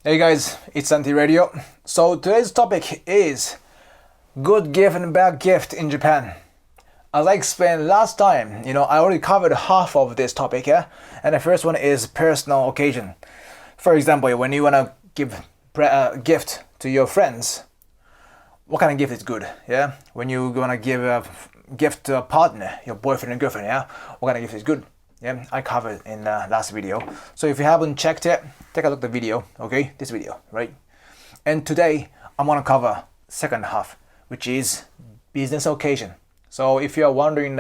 Hey guys, it's Santi Radio. So today's topic is good gift and bad gift in Japan. As I explained last time, I already covered half of this topic, yeah? And the first one is personal occasion. For example, when you want to give a gift to your friends, what kind of gift is good, yeah? When you want to give a gift to a partner, your boyfriend and girlfriend, yeah? What kind of gift is good? Yeah, I covered in the last video. So if you haven't checked it, take a look at the video, okay? This video, right? And today, I'm gonna cover second half, which is business occasion. So if you're wondering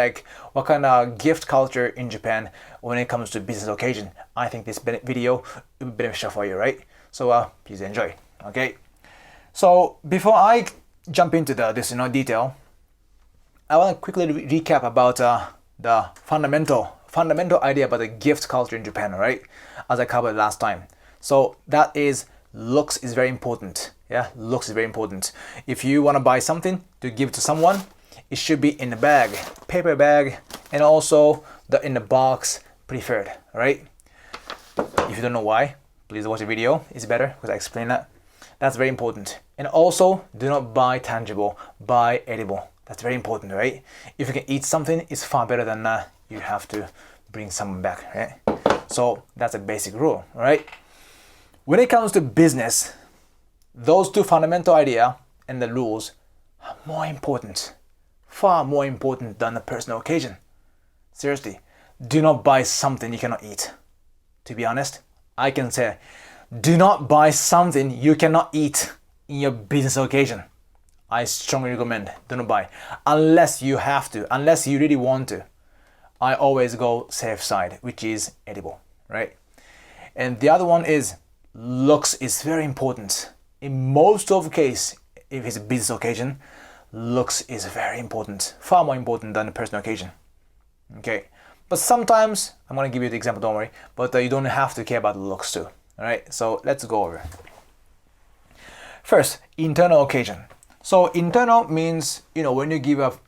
what kind of gift culture in Japan when it comes to business occasion, I think this video will be beneficial for you, right? So please enjoy, okay? So before I jump into this detail, I want to quickly recap about the fundamental idea about the gift culture in Japan, right? As I covered last time. So that is looks is very important. Yeah, looks is very important. If you want to buy something to give to someone, it should be in a bag, paper bag, and also in the box preferred, right? If you don't know why, please watch the video. It's better because I explain that. That's very important. And also, do not buy tangible, buy edible. That's very important, right? If you can eat something, it's far better than you have to bring someone back, right? So that's a basic rule, right? When it comes to business, those two fundamental idea and the rules are more important, far more important than the personal occasion. Seriously, do not buy something you cannot eat. To be honest, I can say, do not buy something you cannot eat in your business occasion. I strongly recommend, do not buy, unless you have to, unless you really want to. I always go safe side, which is edible, right? And the other one is looks is very important. In most of the case, if it's a business occasion, looks is very important, far more important than the personal occasion. Okay, but sometimes, I'm gonna give you the example, don't worry, but you don't have to care about the looks too, all right? So let's go over. First, internal occasion. So internal means, when you give a,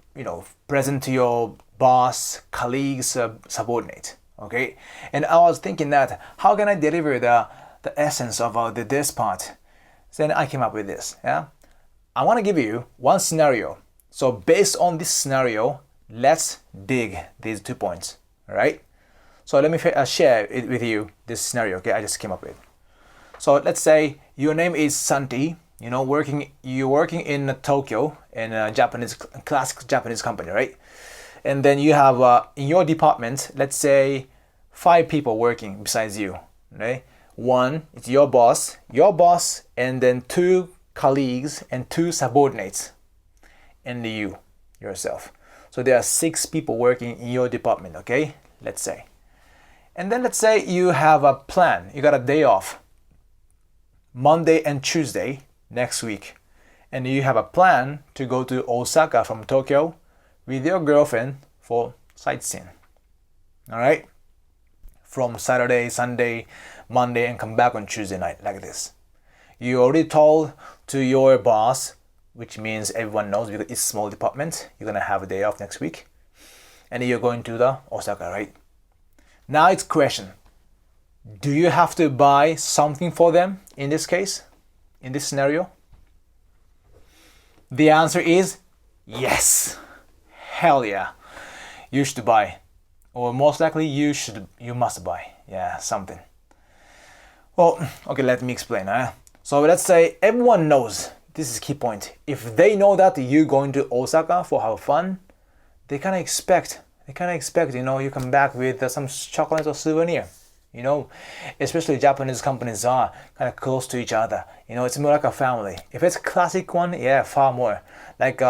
present to your boss, colleagues, subordinate, okay? And I was thinking that, how can I deliver the essence of this part? Then I came up with this, yeah? I want to give you one scenario. So based on this scenario, let's dig these 2 points, all right? So let me share it with you, this scenario, okay? I just came up with. So let's say your name is Santi, you're working in Tokyo in a classic Japanese company, right? And then you have in your department, let's say 5 people working besides you, right? One is your boss, and then 2 colleagues and 2 subordinates, and you yourself. So there are 6 people working in your department, okay? Let's say. And then let's say you have a plan. You got a day off, Monday and Tuesday next week, and you have a plan to go to Osaka from Tokyo with your girlfriend for sightseeing. All right? From Saturday, Sunday, Monday, and come back on Tuesday night like this. You already told to your boss, which means everyone knows because it's a small department, you're gonna have a day off next week, and you're going to the Osaka, right? Now it's question. Do you have to buy something for them in this case? In this scenario? The answer is yes. Hell yeah. You should buy. Or most likely you must buy. Yeah, something. Well, okay, let me explain. So let's say everyone knows, this is key point. If they know that you're going to Osaka for have fun, they kind of expect, you come back with some chocolate or souvenir. Especially Japanese companies are kind of close to each other. It's more like a family. If it's a classic one, yeah, far more. Like,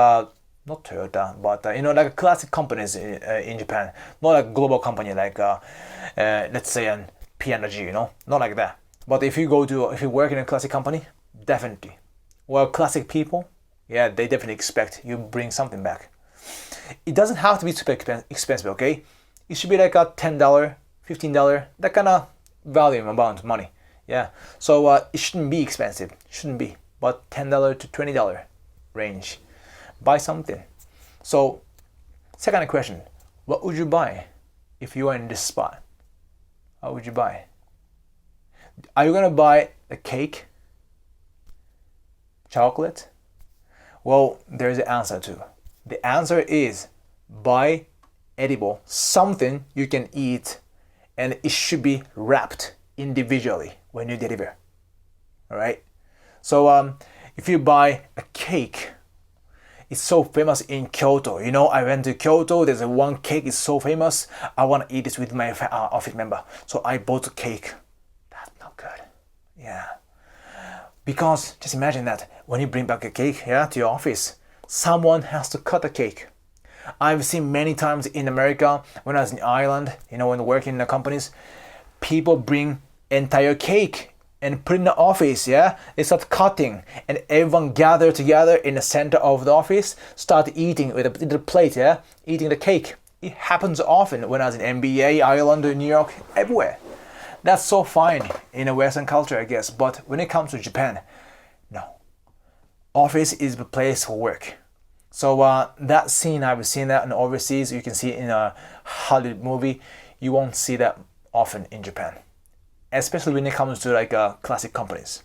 not Toyota, but, like classic companies in Japan. Not like global company like, let's say, an P&G, not like that. But if you work in a classic company, definitely. Well, classic people, yeah, they definitely expect you bring something back. It doesn't have to be super expensive, okay? It should be like a $10, $15, that kind of value amount of money. Yeah. So it shouldn't be expensive. Shouldn't be. But $10 to $20 range. Buy something. So second question, what would you buy if you are in this spot? What would you buy? Are you gonna buy a cake chocolate? Well, there's an answer too. The answer is buy edible, something you can eat, and it should be wrapped individually when you deliver. All right. So if you buy a cake, it's so famous in Kyoto. You know, I went to Kyoto. There's one cake is so famous. I want to eat this with my office member. So I bought a cake. That's not good. Yeah. Because just imagine that when you bring back a cake, yeah, to your office, someone has to cut the cake. I've seen many times in America when I was in Ireland, you know, when working in the companies, people bring entire cake and put in the office, yeah? They start cutting and everyone gather together in the center of the office, start eating with a plate, yeah? Eating the cake. It happens often when I was in NBA, Ireland, New York, everywhere. That's so fine in a Western culture, I guess. But when it comes to Japan, no. Office is the place for work. So that scene, I've seen that in overseas. You can see it in a Hollywood movie. You won't see that often in Japan, especially when it comes to like classic companies.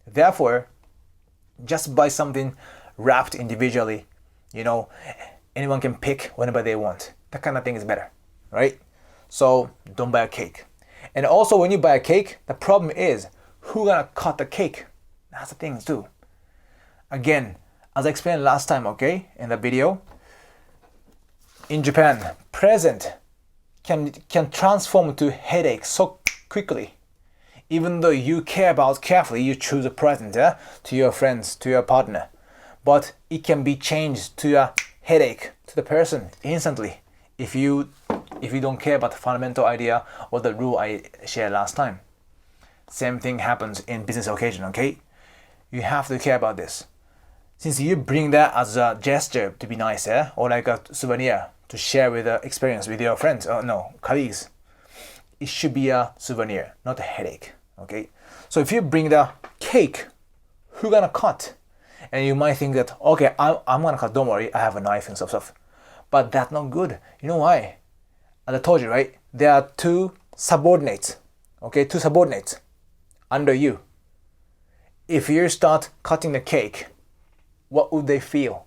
Therefore, just buy something wrapped individually. You know, anyone can pick whenever they want. That kind of thing is better, right? So don't buy a cake. And also, when you buy a cake, the problem is who's gonna cut the cake? That's the thing too. Again, as I explained last time, okay, in the video, in Japan, present can transform to headache so quickly. Even though you care about carefully, you choose a present, yeah, to your friends, to your partner, but it can be changed to a headache to the person instantly if you don't care about the fundamental idea or the rule I shared last time. Same thing happens in business occasion, okay? You have to care about this. Since you bring that as a gesture to be nice, yeah? Or like a souvenir to share with the experience with your friends, colleagues, it should be a souvenir, not a headache, okay? So if you bring the cake, who's gonna cut? And you might think that, okay, I'm gonna cut, don't worry, I have a knife and stuff. But that's not good. You know why? As I told you, right? There are two subordinates, okay? Two subordinates under you. If you start cutting the cake, what would they feel?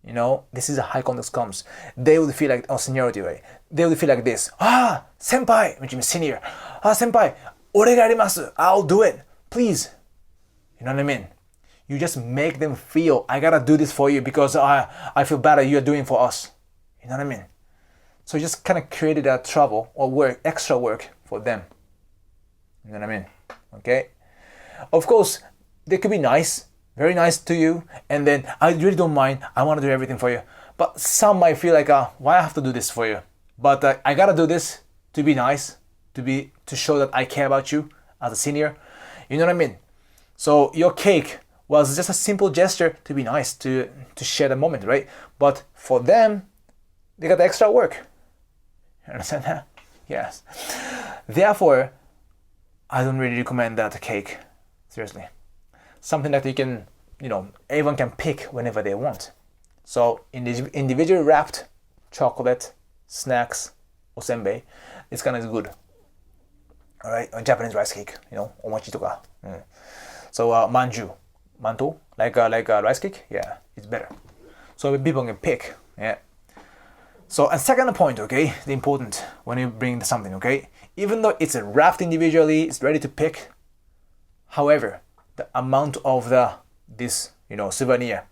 You know, this is a high context comms. They would feel like, seniority, right? They would feel like this. Senpai, which means senior. Senpai, ore ga arimasu. I'll do it. Please. You know what I mean? You just make them feel, I gotta do this for you because I feel better you're doing for us. You know what I mean? So you just kind of created a trouble or work, extra work for them. You know what I mean? Okay? Of course, they could be nice, very nice to you, and then I really don't mind, I want to do everything for you. But some might feel like, why I have to do this for you? But I gotta do this to be nice, to show that I care about you as a senior. You know what I mean? So your cake was just a simple gesture to be nice, to share the moment, right? But for them, they got the extra work. You understand that? Yes. Therefore, I don't really recommend that cake. Seriously. Something that you can, everyone can pick whenever they want. So individually wrapped chocolate, snacks, osenbei, this kind is good. All right, Japanese rice cake, omochi toka. So mantou, like a rice cake, yeah, it's better. So people can pick, yeah. So a second point, okay, the important when you bring something, okay, even though it's wrapped individually, it's ready to pick. However, the amount of this souvenir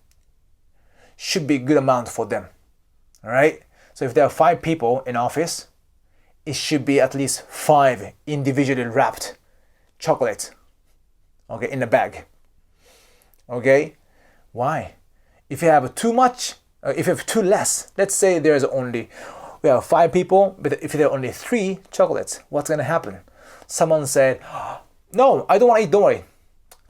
should be a good amount for them. All right. So if there are 5 people in office, it should be at least 5 individually wrapped chocolates, okay, in a bag. Okay. Why? If you have too much, if you have too less, let's say we have 5 people, but if there are only 3 chocolates, what's gonna happen? Someone said, no, I don't want to eat, don't worry.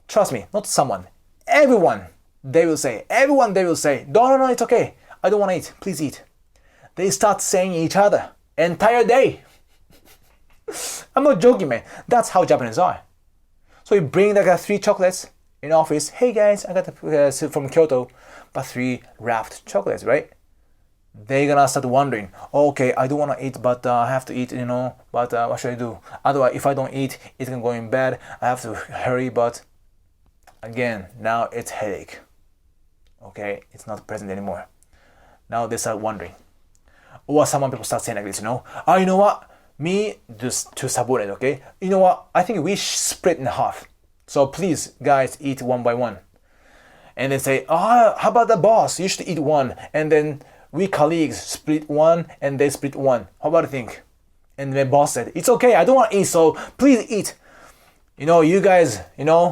Trust me, not someone. Everyone, they will say, no, it's okay. I don't want to eat, please eat. They start saying each other entire day. I'm not joking, man. That's how Japanese are. So you bring 3 chocolates in office. Hey guys, I got from Kyoto, but 3 wrapped chocolates, right? They're gonna start wondering, okay, I don't want to eat, but I have to eat, but what should I do? Otherwise, if I don't eat, it's gonna go in bad. I have to hurry, but Again, now it's headache. Okay, it's not present anymore. Now they start wondering. Or some people start saying like this, you know what? Me, just to subordinate, okay? You know what? I think we split in half. So please, guys, eat one by one. And they say, how about the boss? You should eat one. And then we colleagues split one and they split one. How about you think? And the boss said, it's okay, I don't want to eat, so please eat. You guys,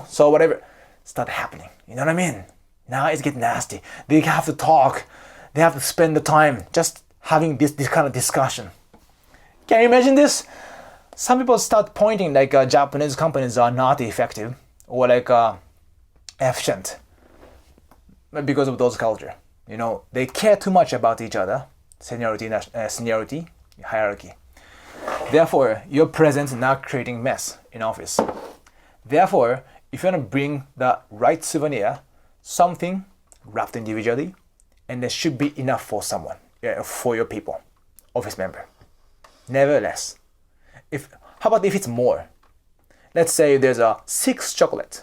so whatever. Start happening. You know what I mean? Now it's getting nasty. They have to talk. They have to spend the time just having this kind of discussion. Can you imagine this? Some people start pointing like Japanese companies are not effective or like efficient because of those culture. They care too much about each other, seniority, hierarchy. Therefore, your presence now creating mess in office. Therefore, if you want to bring the right souvenir, something wrapped individually, and there should be enough for someone, for your people, office member. Never less. How about if it's more? Let's say there's 6 chocolates.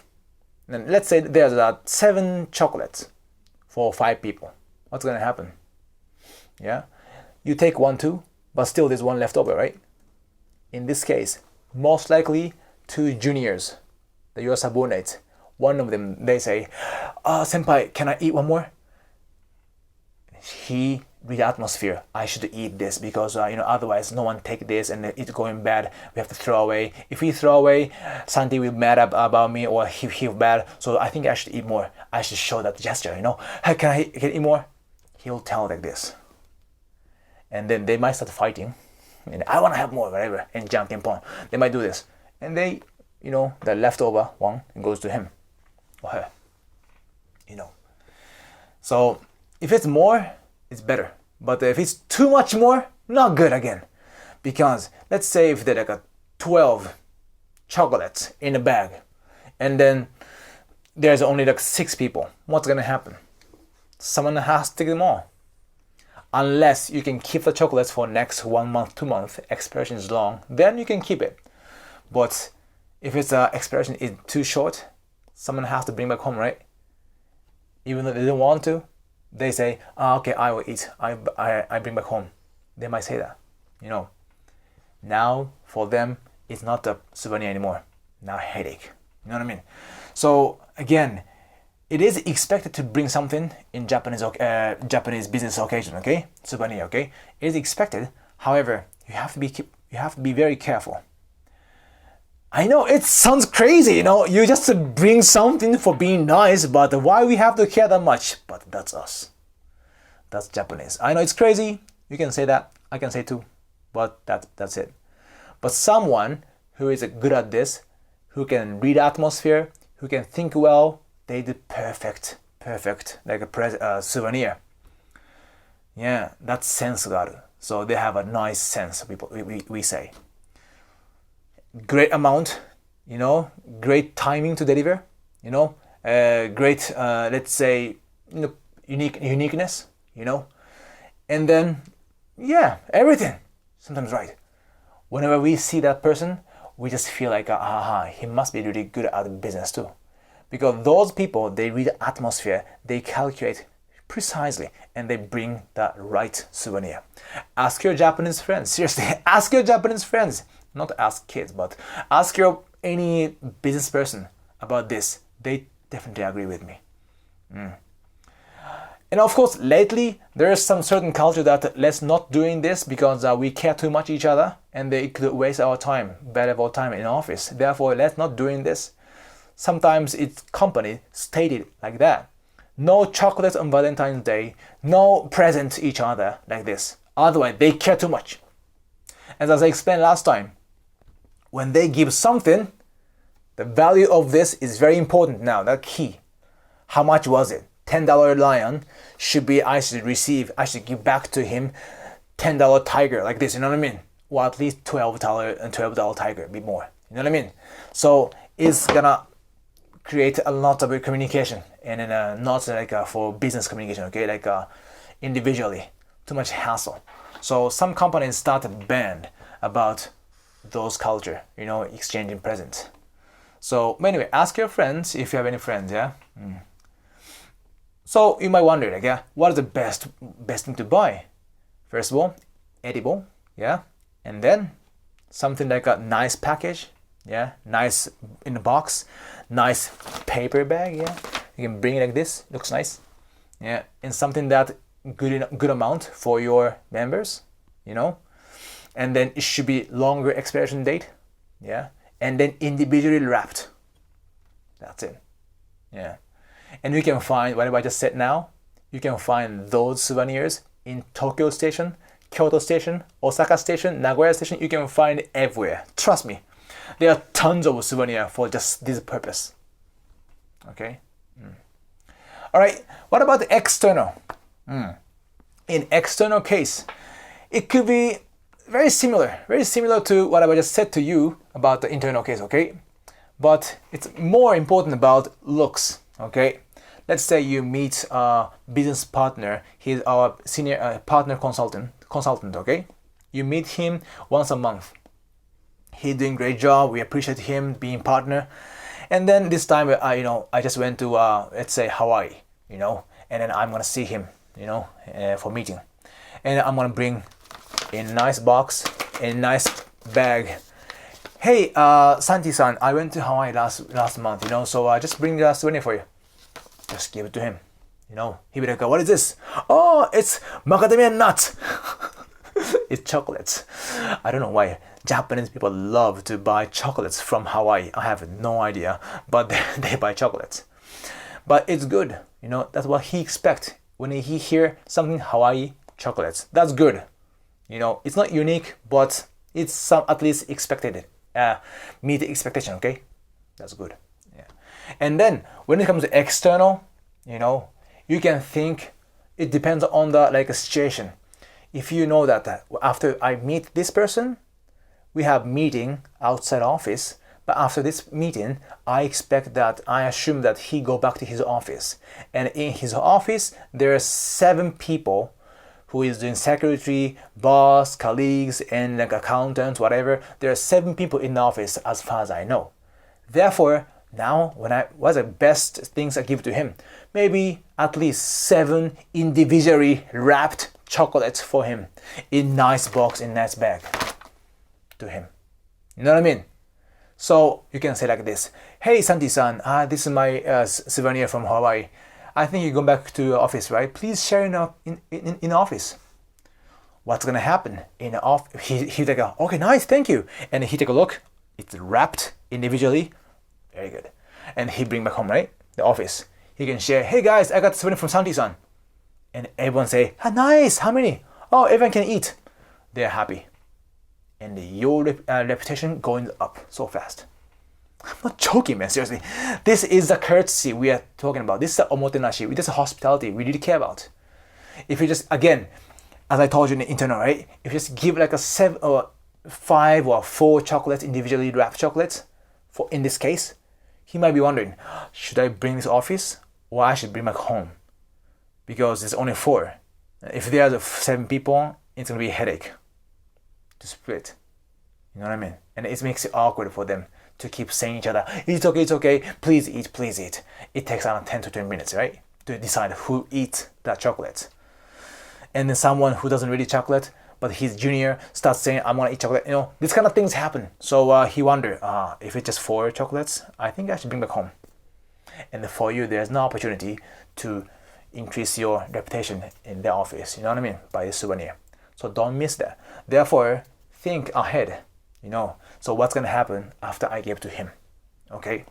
And let's say there's 7 chocolates for 5 people. What's going to happen? Yeah? You take 1, 2, but still there's 1 left over, right? In this case, most likely 2 juniors, that you are subordinates. One of them, they say, senpai, can I eat 1 more? He read the atmosphere. I should eat this because otherwise no one take this and it's going bad. We have to throw away. If we throw away, Santi will be mad about me or he feel bad. So I think I should eat more. I should show that gesture. Hey, can I eat more? He'll tell like this, and then they might start fighting. And I want to have more, whatever, and jump in pong. They might do this, and they, the leftover one goes to him or her. So if it's more, it's better. But if it's too much more, not good again. Because let's say if there are 12 chocolates in a bag, and then there's only 6 people, what's gonna happen? Someone has to take them all. Unless you can keep the chocolates for next 1 month, 2 months, expiration is long, then you can keep it. But if its expiration is too short, someone has to bring back home, right? Even though they don't want to, they say, okay, I will eat. I bring back home. They might say that, Now, for them, it's not a souvenir anymore. Now, headache. You know what I mean? So, again, it is expected to bring something in Japanese business occasion, okay? Souvenir, okay? It is expected. However, you have to be very careful. I know it sounds crazy, you just bring something for being nice, but why we have to care that much? But that's us. That's Japanese. I know it's crazy. You can say that. I can say too. But that's it. But someone who is good at this, who can read atmosphere, who can think well, they do perfect, like a souvenir. Yeah, that's sense got. So they have a nice sense. We say. Great amount, great timing to deliver, great, let's say, uniqueness, and then, everything. Sometimes right. Whenever we see that person, we just feel like, he must be really good at business too. Because those people, they read the atmosphere, they calculate precisely, and they bring the right souvenir. Ask your Japanese friends, seriously, ask your Japanese friends. Not ask kids, but ask any business person about this. They definitely agree with me. And of course, lately, there is some certain culture that let's not doing this because we care too much each other and they could waste our time, valuable time in office. Therefore, let's not doing this. Sometimes it's company stated like that. No chocolates on Valentine's Day, no present each other like this. Otherwise, they care too much. As I explained last time, when they give something, the value of this is very important now, that's key. How much was it? $10 lion I should give back to him $10 tiger, like this, you know what I mean? Or at least $12 tiger, be more, you know what I mean? So it's gonna create a lot of communication and then not like for business communication, okay? Like individually, too much hassle. So some companies start to ban about those culture, exchanging presents. So anyway, ask your friends if you have any friends, yeah. So you might wonder, like, yeah, what is the best thing to buy? First of all, edible, yeah, and then something like a nice package, yeah, nice in the box, nice paper bag, yeah. You can bring it like this, looks nice, yeah, and something that good amount for your members, you know, and then it should be longer expiration date, yeah, and then individually wrapped. That's it, yeah. And you can find whatever I just said now. You can find those souvenirs in Tokyo Station, Kyoto Station, Osaka Station, Nagoya Station. You can find it everywhere. Trust me, there are tons of souvenirs for just this purpose. Okay. All right. What about the external? In external case, it could be very similar to what I just said to you about the internal case. Okay, but it's more important about looks. Okay. Let's say you meet a business partner. He's our senior partner consultant. Okay, you meet him once a month. He's doing great job. We appreciate him being partner. And then this time, I just went to let's say Hawaii, and then I'm gonna see him, for meeting, and I'm gonna bring a nice box, a nice bag. Hey, Santi-san, I went to Hawaii last month, so just bring the souvenir for you. Just give it to him. He'll be like, what is this? Oh, it's macadamia nut. It's chocolates. I don't know why Japanese people love to buy chocolates from Hawaii. I have no idea, but they buy chocolates. But it's good. That's what he expects when he hear something Hawaii chocolates. That's good. It's not unique, but it's some at least expected. Meet the expectation, okay? That's good. And then when it comes to external, you can think it depends on the situation. If you know that after I meet this person, we have meeting outside office, but after this meeting, I assume that he go back to his office. And in his office, there are 7 people who is doing secretary, boss, colleagues, and accountants, whatever. There are 7 people in the office as far as I know. Therefore, now, what's the best things I give to him? Maybe at least 7 individually wrapped chocolates for him in nice box, in nice bag to him. You know what I mean? So you can say like this: Hey, Santi-san, this is my souvenir from Hawaii. I think you go back to your office, right? Please share in office. What's gonna happen in the office? He like, okay, nice, thank you. And he take a look. It's wrapped individually. Very good. And he bring back home, right? The office. He can share, hey guys, I got the souvenir from Santi-san. And everyone say, nice, how many? Oh, everyone can eat. They're happy. And your reputation going up so fast. I'm not joking, man, seriously. This is the courtesy we are talking about. This is the omotenashi. This is hospitality we really care about. If you just, again, as I told you in the internal, right? If you just give like a 7 or 5 or 4 chocolates, individually wrapped chocolates, for in this case, he might be wondering, should I bring this office or I should bring back home? Because there's only 4. If there are 7 people, it's going to be a headache to split. You know what I mean? And it makes it awkward for them to keep saying each other, it's okay, please eat. It takes around 10 to 20 minutes, right? To decide who eats that chocolate. And then someone who doesn't really chocolate, but his junior starts saying, I want to eat chocolate. These kind of things happen. So he wondered, if it's just 4 chocolates, I think I should bring back home. And for you, there's no opportunity to increase your reputation in the office. You know what I mean? By the souvenir. So don't miss that. Therefore, think ahead. So what's going to happen after I give to him? Okay?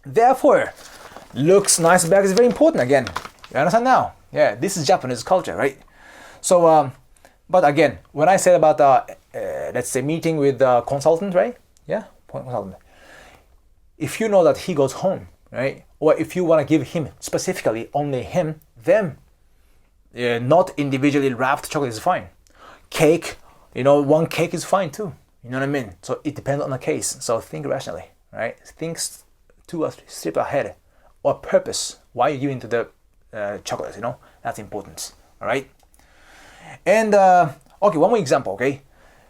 Therefore, looks, nice bag is very important again. You understand now? Yeah, this is Japanese culture, right? So, but again, when I said about let's say meeting with the consultant, right? Yeah, consultant. If you know that he goes home, right? Or if you want to give him specifically only him, then not individually wrapped chocolate is fine. Cake, 1 cake is fine too. You know what I mean? So it depends on the case. So think rationally, right? Think 2 or 3 steps ahead, or purpose. Why are you giving to the chocolate? That's important. All right. And okay, one more example. Okay,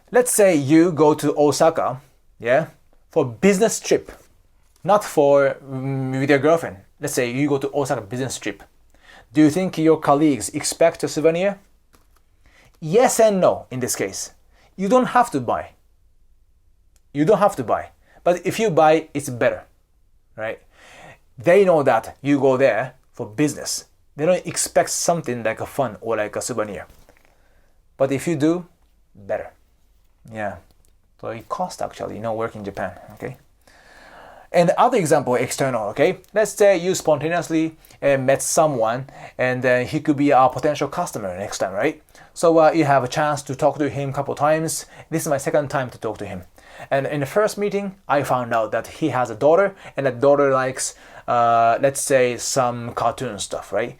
let's say you go to Osaka, yeah, for business trip. not for with your girlfriend. Let's say you go to Osaka business trip. Do you think your colleagues expect a souvenir? Yes and no in this case. You don't have to buy. You don't have to buy. But if you buy, it's better, right? They know that you go there for business. They don't expect something like a fun or like a souvenir. But if you do, better. Yeah. So it costs actually, work in Japan, okay? And the other example, external, okay? Let's say you spontaneously met someone and he could be a potential customer next time, right? So you have a chance to talk to him a couple times. This is my second time to talk to him. And in the first meeting, I found out that he has a daughter and that daughter likes, let's say, some cartoon stuff, right?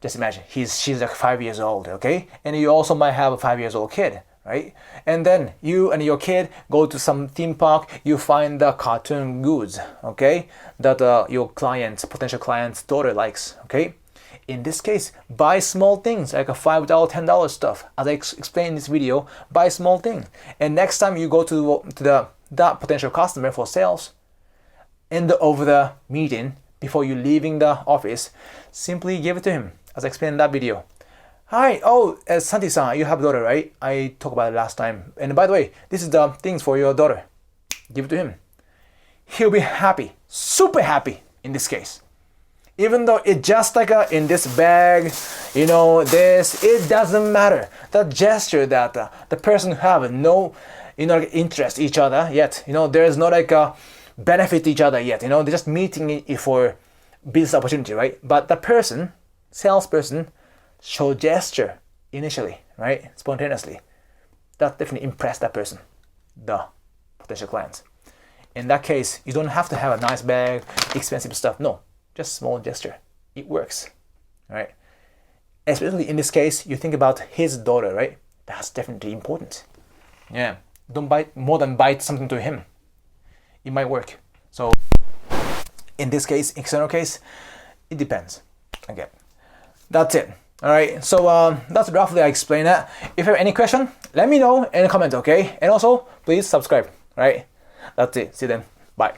Just imagine, she's like 5 years old, okay? And you also might have a 5 years old kid, right? And then you and your kid go to some theme park, you find the cartoon goods, okay? That your potential client's daughter likes, okay? In this case, buy small things like a $5, $10 stuff. As I explained in this video, buy small thing. And next time you go to that potential customer for sales, end of the meeting, before you leaving the office, simply give it to him, as I explained in that video. Hi, Santi-san, you have a daughter, right? I talked about it last time. And by the way, this is the things for your daughter. Give it to him. He'll be happy, super happy in this case. Even though it's just like in this bag, this, it doesn't matter. The gesture that the person who have no, interest each other yet, there is not like a benefit each other yet, they're just meeting it for business opportunity, right? But the person, salesperson, show gesture initially, right? Spontaneously. That definitely impressed that person, the potential clients. In that case, you don't have to have a nice bag, expensive stuff. No. Just small gesture. It works, right? Especially in this case, you think about his daughter, right? That's definitely important. Yeah. Don't buy something to him. It might work. So in this case, external case, it depends. Okay. That's it. All right. So that's roughly I explain that. If you have any question, let me know in a comment, okay? And also, please subscribe, right? That's it. See you then. Bye.